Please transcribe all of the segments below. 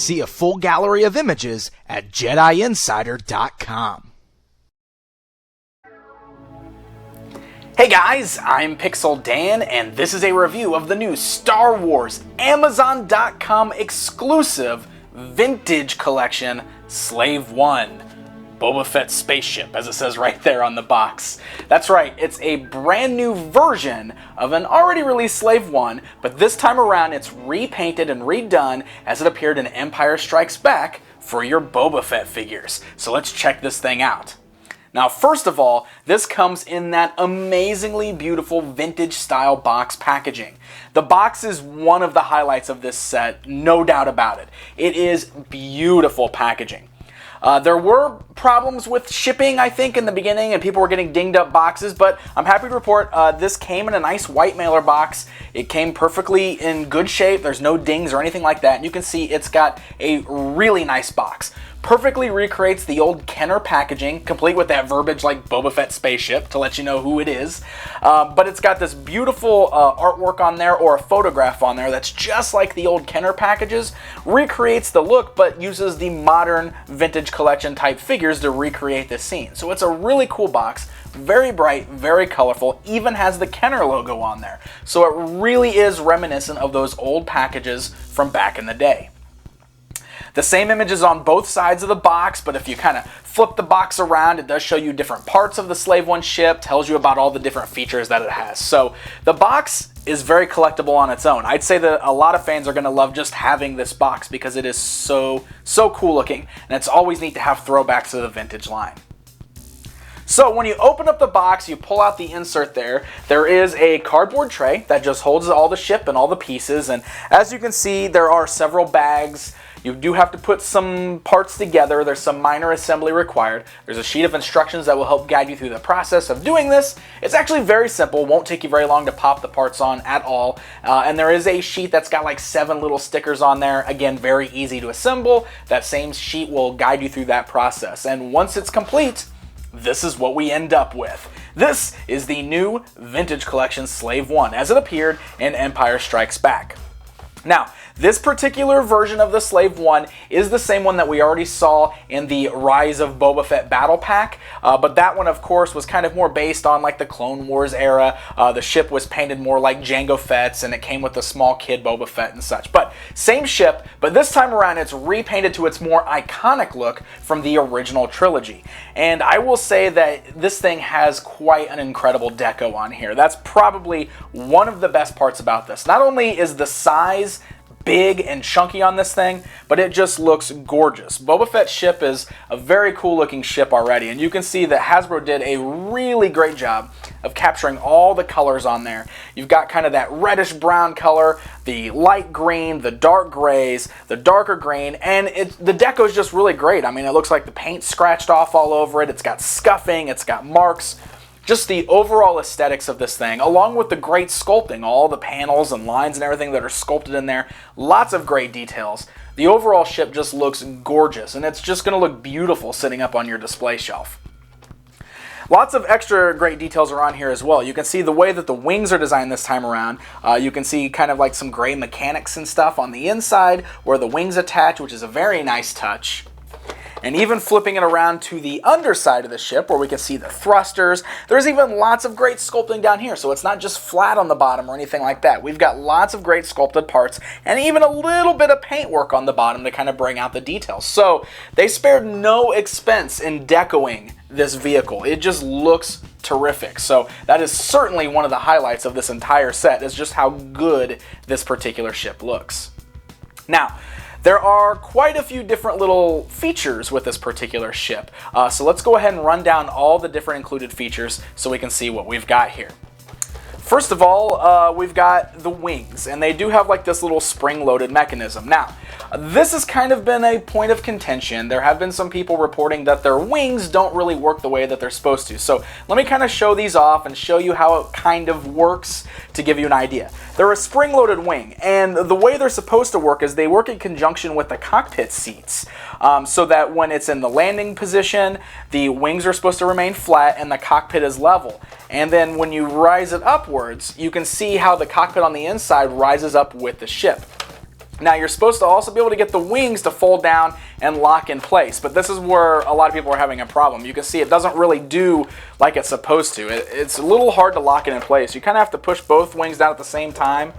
See a full gallery of images at JediInsider.com. Hey guys, I'm Pixel Dan, and this is a review of the new Star Wars Amazon.com exclusive vintage collection, Slave One. Boba Fett spaceship, as it says right there on the box. That's right, it's a brand new version of an already released Slave One, but this time around it's repainted and redone as it appeared in Empire Strikes Back for your Boba Fett figures. So let's check this thing out. Now, first of all, this comes in that amazingly beautiful vintage style box packaging. The box is one of the highlights of this set, no doubt about it. It is beautiful packaging. There were problems with shipping, I think, in the beginning, and people were getting dinged up boxes, but I'm happy to report this came in a nice white mailer box. It came perfectly in good shape. There's no dings or anything like that. And you can see it's got a really nice box. Perfectly recreates the old Kenner packaging, complete with that verbiage like Boba Fett spaceship to let you know who it is. But it's got this beautiful artwork on there, or a photograph on there that's just like the old Kenner packages. Recreates the look, but uses the modern vintage collection type figures to recreate this scene. So it's a really cool box, very bright, very colorful, even has the Kenner logo on there. So it really is reminiscent of those old packages from back in the day. The same image is on both sides of the box, but if you kind of flip the box around, it does show you different parts of the Slave One ship, tells you about all the different features that it has. So the box is very collectible on its own. I'd say that a lot of fans are going to love just having this box because it is so cool looking, and it's always neat to have throwbacks to the vintage line. So when you open up the box, you pull out the insert there. There is a cardboard tray that just holds all the ship and all the pieces, and as you can see, there are several bags. You do have to put some parts together. There's some minor assembly required. There's a sheet of instructions that will help guide you through the process of doing this. It's actually very simple. Won't take you very long to pop the parts on at all. And there is a sheet that's got like 7 little stickers on there. Again, very easy to assemble. That same sheet will guide you through that process. And once it's complete, this is what we end up with. This is the new vintage collection Slave One as it appeared in Empire Strikes Back. Now, this particular version of the Slave One is the same one that we already saw in the Rise of Boba Fett Battle Pack, but that one, of course, was kind of more based on like the Clone Wars era. The ship was painted more like Jango Fett's, and it came with the small kid Boba Fett and such. But same ship, but this time around it's repainted to its more iconic look from the original trilogy. And I will say that this thing has quite an incredible deco on here. That's probably one of the best parts about this. Not only is the size big and chunky on this thing, but it just looks gorgeous. Boba Fett's ship is a very cool looking ship already, and you can see that Hasbro did a really great job of capturing all the colors on there. You've got kind of that reddish brown color, the light green, the dark grays, the darker green, and the deco is just really great. I mean, it looks like the paint scratched off all over it. It's got scuffing, it's got marks. Just the overall aesthetics of this thing, along with the great sculpting, all the panels and lines and everything that are sculpted in there, lots of great details. The overall ship just looks gorgeous, and it's just going to look beautiful sitting up on your display shelf. Lots of extra great details are on here as well. You can see the way that the wings are designed this time around. You can see kind of like some gray mechanics and stuff on the inside where the wings attach, which is a very nice touch. And even flipping it around to the underside of the ship where we can see the thrusters, there's even lots of great sculpting down here, so it's not just flat on the bottom or anything like that. We've got lots of great sculpted parts and even a little bit of paint work on the bottom to kind of bring out the details. So they spared no expense in decoing this vehicle. It just looks terrific. So that is certainly one of the highlights of this entire set, is just how good this particular ship looks. Now, there are quite a few different little features with this particular ship. So let's go ahead and run down all the different included features so we can see what we've got here. First of all, we've got the wings, and they do have like this little spring-loaded mechanism. Now, this has kind of been a point of contention. There have been some people reporting that their wings don't really work the way that they're supposed to. So let me kind of show these off and show you how it kind of works to give you an idea. They're a spring-loaded wing, and the way they're supposed to work is they work in conjunction with the cockpit seats, so that when it's in the landing position, the wings are supposed to remain flat and the cockpit is level. And then when you rise it upwards, you can see how the cockpit on the inside rises up with the ship. Now you're supposed to also be able to get the wings to fold down and lock in place, but this is where a lot of people are having a problem. You can see it doesn't really do like it's supposed to. It's a little hard to lock it in place. You kind of have to push both wings down at the same time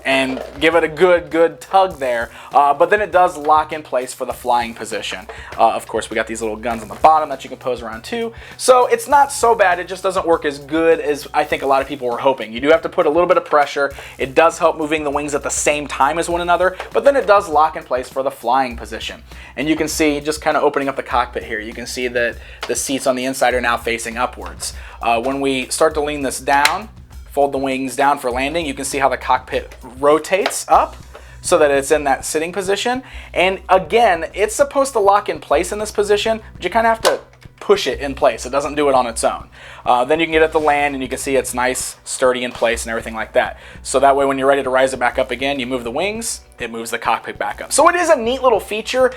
and give it a good tug there, but then it does lock in place for the flying position. Of course, we got these little guns on the bottom that you can pose around too, so it's not so bad. It just doesn't work as good as I think a lot of people were hoping. You do have to put a little bit of pressure. It does help moving the wings at the same time as one another, but then it does lock in place for the flying position. And you can see, just kind of opening up the cockpit here, you can see that the seats on the inside are now facing upwards. When we start to lean this down, fold the wings down for landing, you can see how the cockpit rotates up so that it's in that sitting position. And again, it's supposed to lock in place in this position, but you kind of have to push it in place. It doesn't do it on its own. Then you can get it to land, and you can see it's nice, sturdy in place and everything like that. So that way when you're ready to rise it back up again, you move the wings, it moves the cockpit back up. So it is a neat little feature.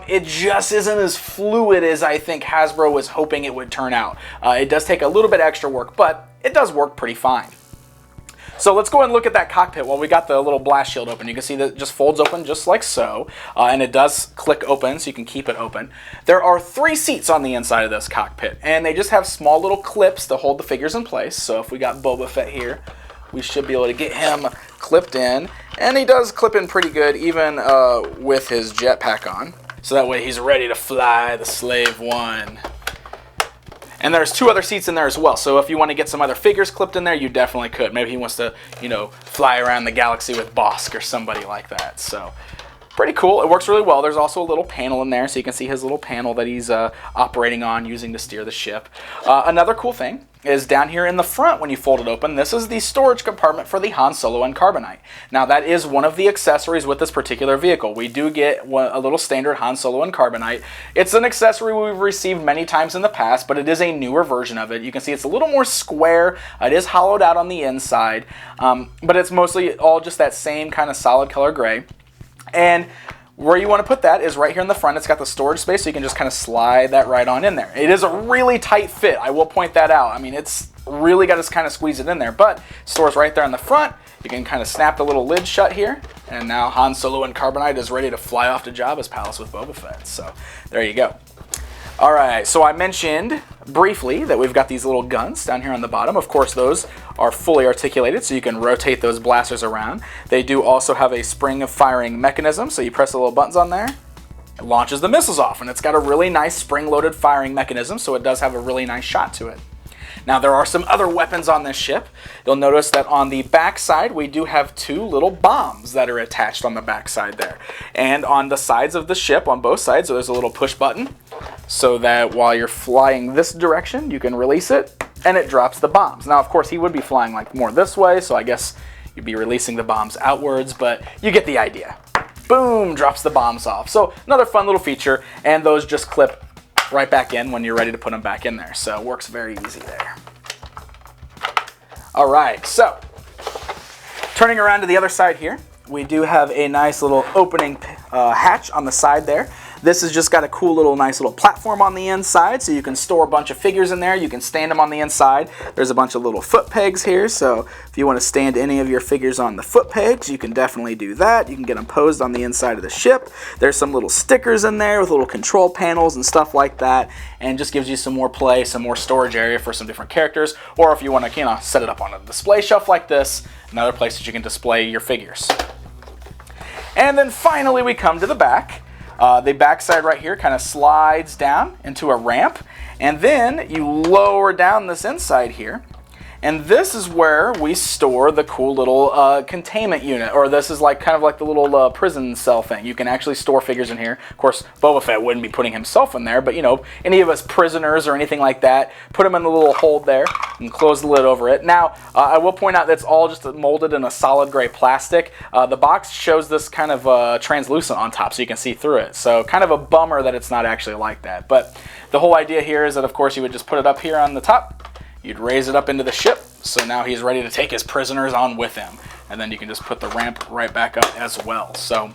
It just isn't as fluid as I think Hasbro was hoping it would turn out. It does take a little bit extra work, but it does work pretty fine. So let's go ahead and look at that cockpit. Well, we got the little blast shield open. You can see that it just folds open just like so, and it does click open, so you can keep it open. There are 3 seats on the inside of this cockpit, and they just have small little clips to hold the figures in place. So if we got Boba Fett here, we should be able to get him clipped in, and he does clip in pretty good, even with his jetpack on. So that way he's ready to fly the Slave One. And there's 2 other seats in there as well, so if you want to get some other figures clipped in there, you definitely could. Maybe he wants to, you know, fly around the galaxy with Bosk or somebody like that. So pretty cool. It works really well. There's also a little panel in there, so you can see his little panel that he's operating on, using to steer the ship. Another cool thing is down here in the front when you fold it open, this is the storage compartment for the Han Solo and Carbonite. Now that is one of the accessories with this particular vehicle. We do get a little standard Han Solo and Carbonite. It's an accessory we've received many times in the past, but it is a newer version of it. You can see it's a little more square. It is hollowed out on the inside, but it's mostly all just that same kind of solid color gray. And where you want to put that is right here in the front. It's got the storage space, so you can just kind of slide that right on in there. It is a really tight fit. I will point that out. I mean, it's really got to kind of squeeze it in there, but it stores right there in the front. You can kind of snap the little lid shut here, and now Han Solo and Carbonite is ready to fly off to Jabba's palace with Boba Fett. So there you go. All right, so I mentioned briefly that we've got these little guns down here on the bottom. Of course, those are fully articulated, so you can rotate those blasters around. They do also have a spring firing mechanism, so you press the little buttons on there, it launches the missiles off, and it's got a really nice spring-loaded firing mechanism, so it does have a really nice shot to it. Now, there are some other weapons on this ship. You'll notice that on the back side, we do have 2 little bombs that are attached on the back side there. And on the sides of the ship, on both sides, so there's a little push button, so that while you're flying this direction, you can release it, and it drops the bombs. Now, of course, he would be flying like more this way, so I guess you'd be releasing the bombs outwards, but you get the idea. Boom, drops the bombs off. So another fun little feature, and those just clip right back in when you're ready to put them back in there. So it works very easy there. All right, so turning around to the other side here, we do have a nice little opening hatch on the side there. This has just got a cool little nice little platform on the inside, so you can store a bunch of figures in there. You can stand them on the inside. There's a bunch of little foot pegs here, so if you want to stand any of your figures on the foot pegs, you can definitely do that. You can get them posed on the inside of the ship. There's some little stickers in there with little control panels and stuff like that, and just gives you some more play, some more storage area for some different characters, or if you want to, set it up on a display shelf like this, another place that you can display your figures. And then finally we come to the back. The back side right here kind of slides down into a ramp, and then you lower down this inside here, and this is where we store the cool little containment unit, or this is kind of like the little prison cell thing. You can actually store figures in here. Of course, Boba Fett wouldn't be putting himself in there, but any of us prisoners or anything like that, put them in the little hold there and close the lid over it. Now, I will point out that's all just molded in a solid gray plastic. The box shows this kind of translucent on top, so you can see through it. So kind of a bummer that it's not actually like that. But the whole idea here is that, of course, you would just put it up here on the top. You'd raise it up into the ship, so now he's ready to take his prisoners on with him. And then you can just put the ramp right back up as well. So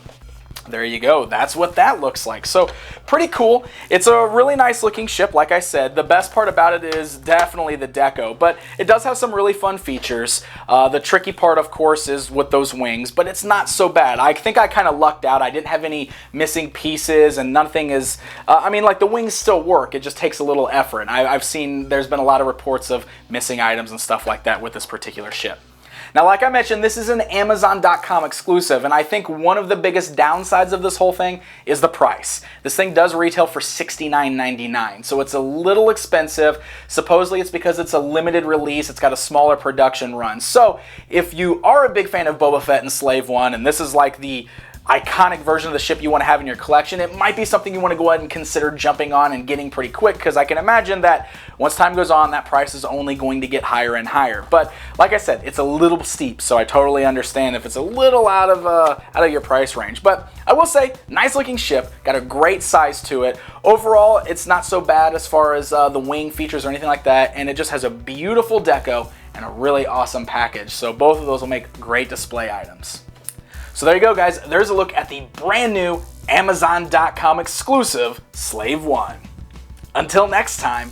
There you go. That's what that looks like. So pretty cool. It's a really nice looking ship, like I said. The best part about it is definitely the deco, but it does have some really fun features. The tricky part, of course, is with those wings, but it's not so bad. I think I kind of lucked out. I didn't have any missing pieces, and nothing is, I mean, like, the wings still work. It just takes a little effort. I've seen, there's been a lot of reports of missing items and stuff like that with this particular ship. Now, like I mentioned, this is an Amazon.com exclusive, and I think one of the biggest downsides of this whole thing is the price. This thing does retail for $69.99, so it's a little expensive. Supposedly it's because it's a limited release, it's got a smaller production run. So if you are a big fan of Boba Fett and Slave One, and this is like the iconic version of the ship you want to have in your collection, it might be something you want to go ahead and consider jumping on and getting pretty quick, because I can imagine that once time goes on, that price is only going to get higher and higher. But like I said, it's a little steep, so I totally understand if it's a little out of your price range. But I will say, nice looking ship, got a great size to it. Overall, it's not so bad as far as the wing features or anything like that, and it just has a beautiful deco and a really awesome package. So both of those will make great display items. So there you go, guys. There's a look at the brand new Amazon.com exclusive Slave One. Until next time,